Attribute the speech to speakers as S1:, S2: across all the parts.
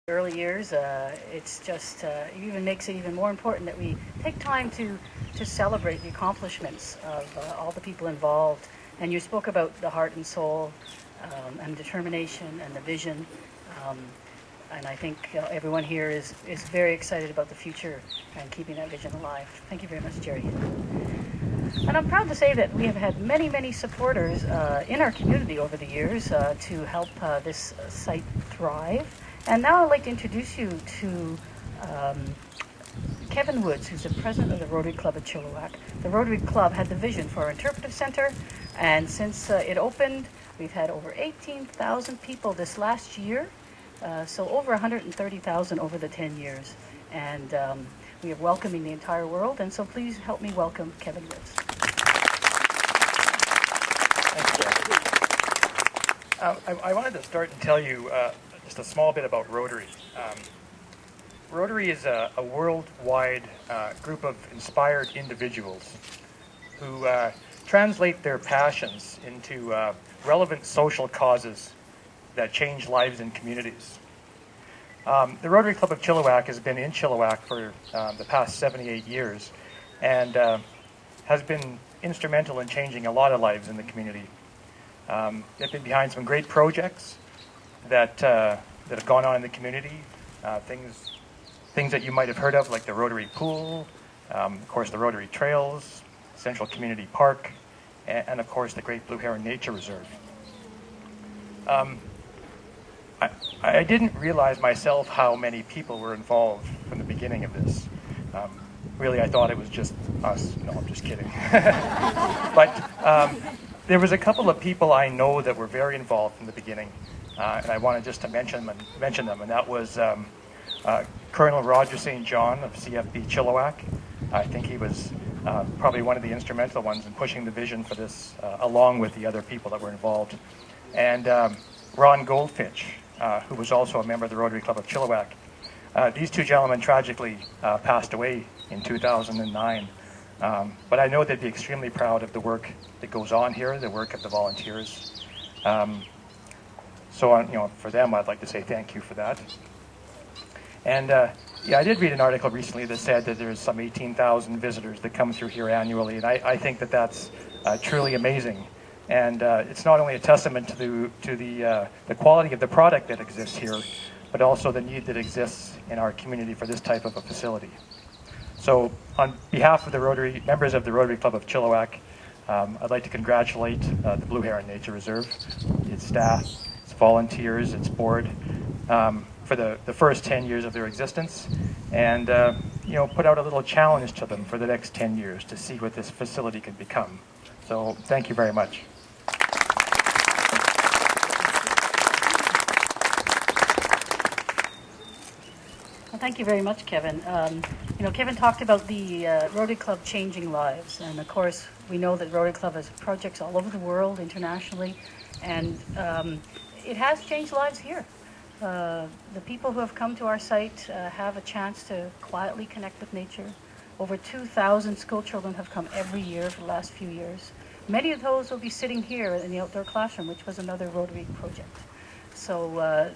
S1: early years. It's just it even makes it even more important that we take time to celebrate the accomplishments of all the people involved. And you spoke about the heart and soul and determination and the vision. Um, and I think everyone here is very excited about the future and keeping that vision alive. Thank you very much, Jerry. And I'm proud to say that we have had many, many supporters in our community over the years to help this site thrive. And now I'd like to introduce you to Kevin Woods, who's the president of the Rotary Club of Chilliwack. The Rotary Club had the vision for our interpretive center, and since it opened, we've had over 18,000 people this last year, so over 130,000 over the 10 years. And we are welcoming the entire world, and so please help me welcome Kevin Woods.
S2: I wanted to start and tell you just a small bit about Rotary. Rotary is a worldwide group of inspired individuals who translate their passions into relevant social causes that change lives and communities. The Rotary Club of Chilliwack has been in Chilliwack for the past 78 years and has been instrumental in changing a lot of lives in the community. They've been behind some great projects that have gone on in the community, things that you might have heard of, like the Rotary Pool, of course the Rotary Trails, Central Community Park, and of course the Great Blue Heron Nature Reserve. I didn't realize myself how many people were involved from the beginning of this. Really, I thought it was just us. No, I'm just kidding. But there was a couple of people I know that were very involved from the beginning, and I wanted just to mention them, and that was Colonel Roger St. John of CFB Chilliwack. I think he was probably one of the instrumental ones in pushing the vision for this, along with the other people that were involved. And Ron Goldfinch, who was also a member of the Rotary Club of Chilliwack. These two gentlemen tragically passed away in 2009. But I know they'd be extremely proud of the work that goes on here, the work of the volunteers. So, for them, I'd like to say thank you for that. And yeah, I did read an article recently that said that there's some 18,000 visitors that come through here annually, and I think that that's truly amazing. And it's not only a testament to the quality of the product that exists here, but also the need that exists in our community for this type of a facility. So on behalf of the members of the Rotary Club of Chilliwack, I'd like to congratulate the Blue Heron Nature Reserve, its staff, its volunteers, its board, for the first 10 years of their existence, and put out a little challenge to them for the next 10 years to see what this facility can become. So thank you very much.
S1: Well, thank you very much, Kevin. Kevin talked about the Rotary Club changing lives, and of course we know that Rotary Club has projects all over the world, internationally, and it has changed lives here. The people who have come to our site have a chance to quietly connect with nature. Over 2,000 school children have come every year for the last few years. Many of those will be sitting here in the outdoor classroom, which was another Rotary project. So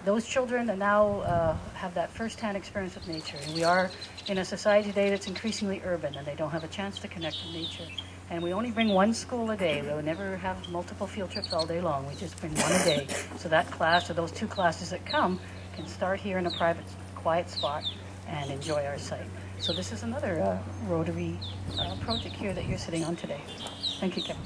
S1: those children now have that first-hand experience with nature. And we are in a society today that's increasingly urban, and they don't have a chance to connect with nature. And we only bring one school a day. We'll never have multiple field trips all day long. We just bring one a day. So that class, or those two classes that come, can start here in a private, quiet spot and enjoy our site. So this is another Rotary project here that you're sitting on today. Thank you, Kevin.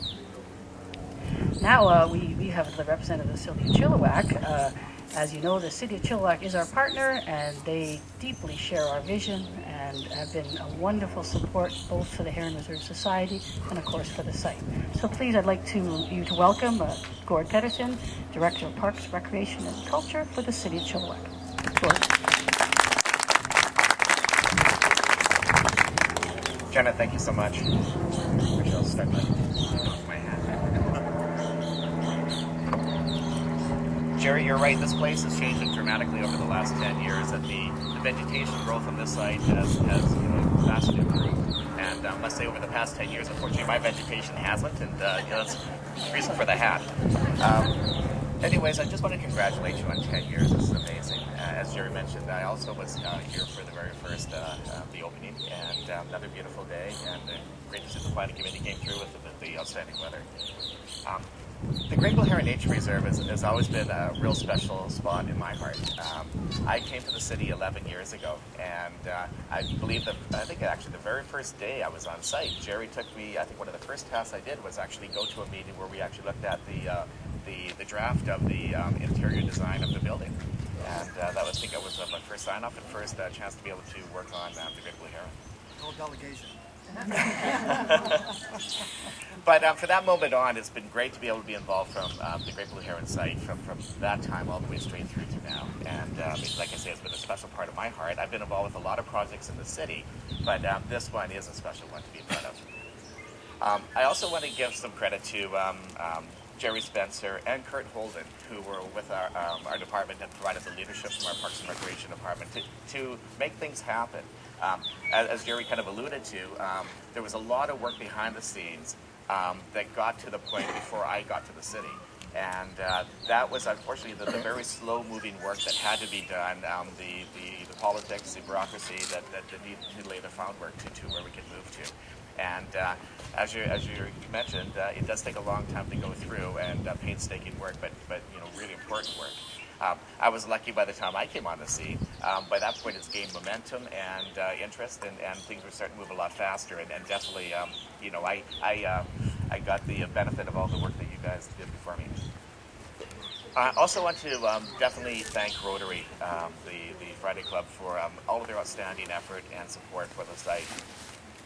S1: Now we have the representative of the City of Chilliwack. As you know, the City of Chilliwack is our partner, and they deeply share our vision and have been a wonderful support both for the Heron Reserve Society and, of course, for the site. So please, I'd like you to welcome Gord Pedersen, Director of Parks, Recreation and Culture for the City of Chilliwack. Gord.
S3: Jenna, thank you so much. I'll start my hat. Jerry, you're right. This place has changed dramatically over the last 10 years, and the vegetation growth on this site has vastly improved. And let's say over the past 10 years, unfortunately, my vegetation hasn't, and that's the reason for the hat. Anyways, I just want to congratulate you on 10 years. This is amazing. Jerry mentioned, I also was here for the very first the opening, and another beautiful day, and great to see the planning committee came through with the outstanding weather. The Great Blue Heron Nature Reserve has always been a real special spot in my heart. I came to the city 11 years ago, and I think actually the very first day I was on site, Jerry took me, I think one of the first tasks I did was actually go to a meeting where we actually looked at the draft of the interior design of the building. And that was, I think that was my first sign-off and first chance to be able to work on the Great Blue Heron.
S4: No delegation.
S3: But from that moment on, it's been great to be able to be involved from the Great Blue Heron site from that time all the way straight through to now. And like I say, it's been a special part of my heart. I've been involved with a lot of projects in the city, but this one is a special one to be part of. I also want to give some credit to Jerry Spencer and Kurt Holden, who were with our department and provided the leadership from our Parks and Recreation department to make things happen. As Jerry kind of alluded to, there was a lot of work behind the scenes that got to the point before I got to the city. And that was unfortunately the very slow-moving work that had to be done, the politics, the bureaucracy that needed to lay the groundwork to where we could move to. And as you mentioned, it does take a long time to go through and painstaking work, but really important work. I was lucky by the time I came on the scene. By that point, it's gained momentum and interest, and things were starting to move a lot faster. And definitely, I got the benefit of all the work that you guys did before me. I also want to definitely thank Rotary, the Friday Club, for all of their outstanding effort and support for the site.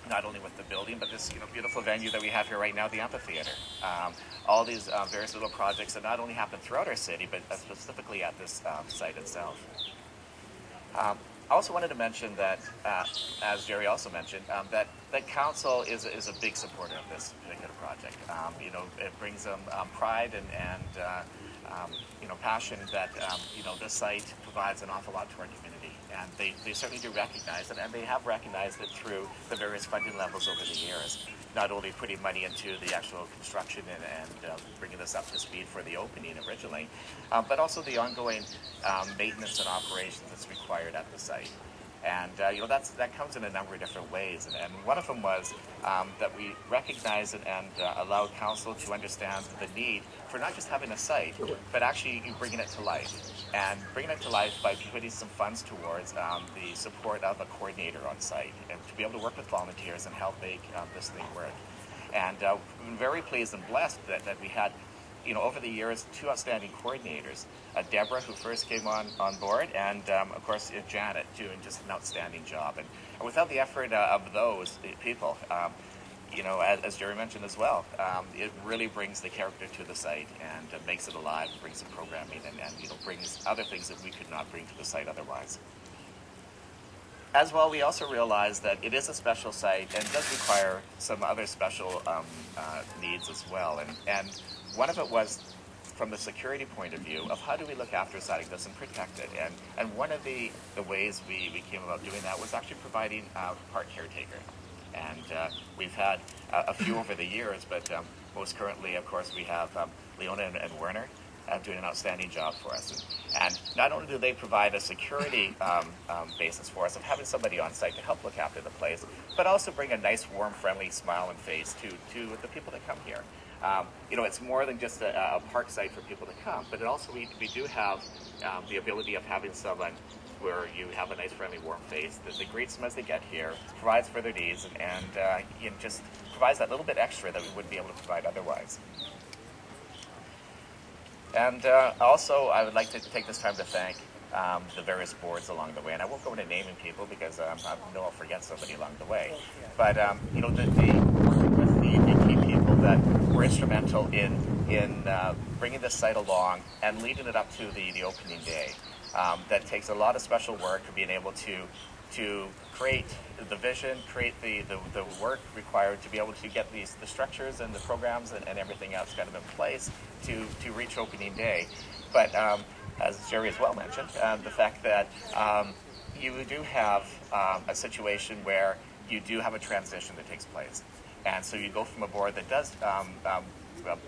S3: Not only with the building, but this beautiful venue that we have here right now, the amphitheater. All these various little projects that not only happen throughout our city, but specifically at this site itself. I also wanted to mention that, as Jerry also mentioned, that council is a big supporter of this particular project. It brings them pride and passion that this site provides an awful lot to our community. And they certainly do recognize it, and they have recognized it through the various funding levels over the years. Not only putting money into the actual construction and bringing this up to speed for the opening originally, but also the ongoing maintenance and operations that's required at the site. And that comes in a number of different ways. And one of them was that we recognize and allow council to understand the need for not just having a site, but actually bringing it to life. And bringing it to life by putting some funds towards the support of a coordinator on site, and to be able to work with volunteers and help make this thing work. And we've been very pleased and blessed that we had, over the years, two outstanding coordinators, Deborah, who first came on board, and of course Janet, doing just an outstanding job. And without the effort of those people, as Jerry mentioned as well, it really brings the character to the site and makes it alive, brings some programming, and brings other things that we could not bring to the site otherwise. As well, we also realize that it is a special site and does require some other special needs as well. And one of it was from the security point of view of how do we look after something this and protect it. And one of the ways we came about doing that was actually providing a park caretaker. And we've had a few over the years, but most currently, of course, we have Leona and Werner doing an outstanding job for us. And not only do they provide a security basis for us of having somebody on site to help look after the place, but also bring a nice, warm, friendly smile and face to the people that come here. It's more than just a park site for people to come, but it also we do have the ability of having someone where you have a nice, friendly, warm face that greets them as they get here, provides for their needs, and just provides that little bit extra that we wouldn't be able to provide otherwise. And also, I would like to take this time to thank the various boards along the way. And I won't go into naming people because I know I'll forget somebody along the way. But, working with the key people that were instrumental in bringing this site along and leading it up to the opening day. That takes a lot of special work of being able to create the vision, create the work required to be able to get the structures and the programs and everything else kind of in place to reach opening day. But as Jerry as well mentioned, the fact that you do have a situation where you do have a transition that takes place. And so you go from a board that does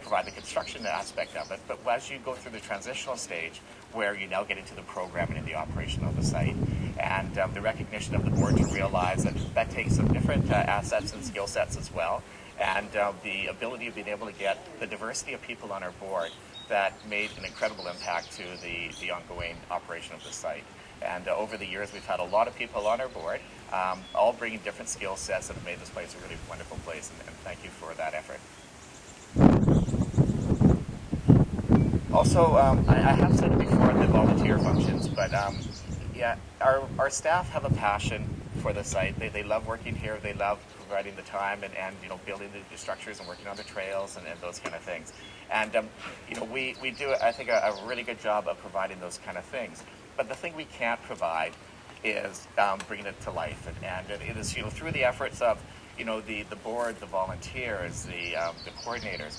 S3: provide the construction aspect of it, but as you go through the transitional stage, where you now get into the programming and the operation of the site. And the recognition of the board to realize that that takes some different assets and skill sets as well. And the ability of being able to get the diversity of people on our board that made an incredible impact to the ongoing operation of the site. And over the years, we've had a lot of people on our board, all bringing different skill sets that have made this place a really wonderful place. And thank you for that effort. Also, I have said it before in the volunteer functions, but yeah, our staff have a passion for the site. They love working here. They love providing the time and building the structures and working on the trails and those kind of things. And we do, I think, a really good job of providing those kind of things. But the thing we can't provide is bringing it to life. And it is through the efforts of the board, the volunteers, the coordinators.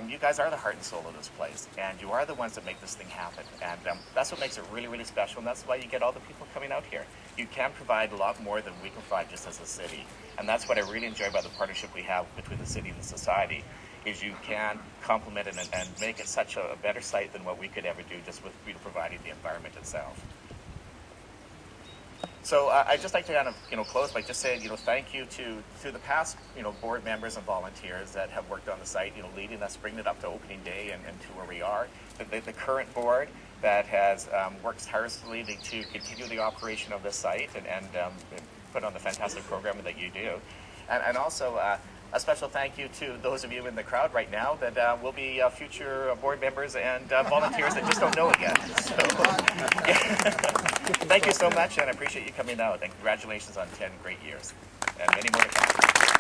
S3: You guys are the heart and soul of this place, and you are the ones that make this thing happen. And that's what makes it really, really special, and that's why you get all the people coming out here. You can provide a lot more than we can provide just as a city. And that's what I really enjoy about the partnership we have between the city and the society, is you can complement it and make it such a better site than what we could ever do just with providing the environment itself. So I'd just like to kind of close by just saying thank you to the past board members and volunteers that have worked on the site, leading us, bringing it up to opening day and to where we are. The current board that has worked tirelessly to continue the operation of this site and put on the fantastic programming that you do, and also a special thank you to those of you in the crowd right now that will be future board members and volunteers that just don't know it yet. So, thank you so much, and I appreciate you coming out, and congratulations on 10 great years, and many more to come.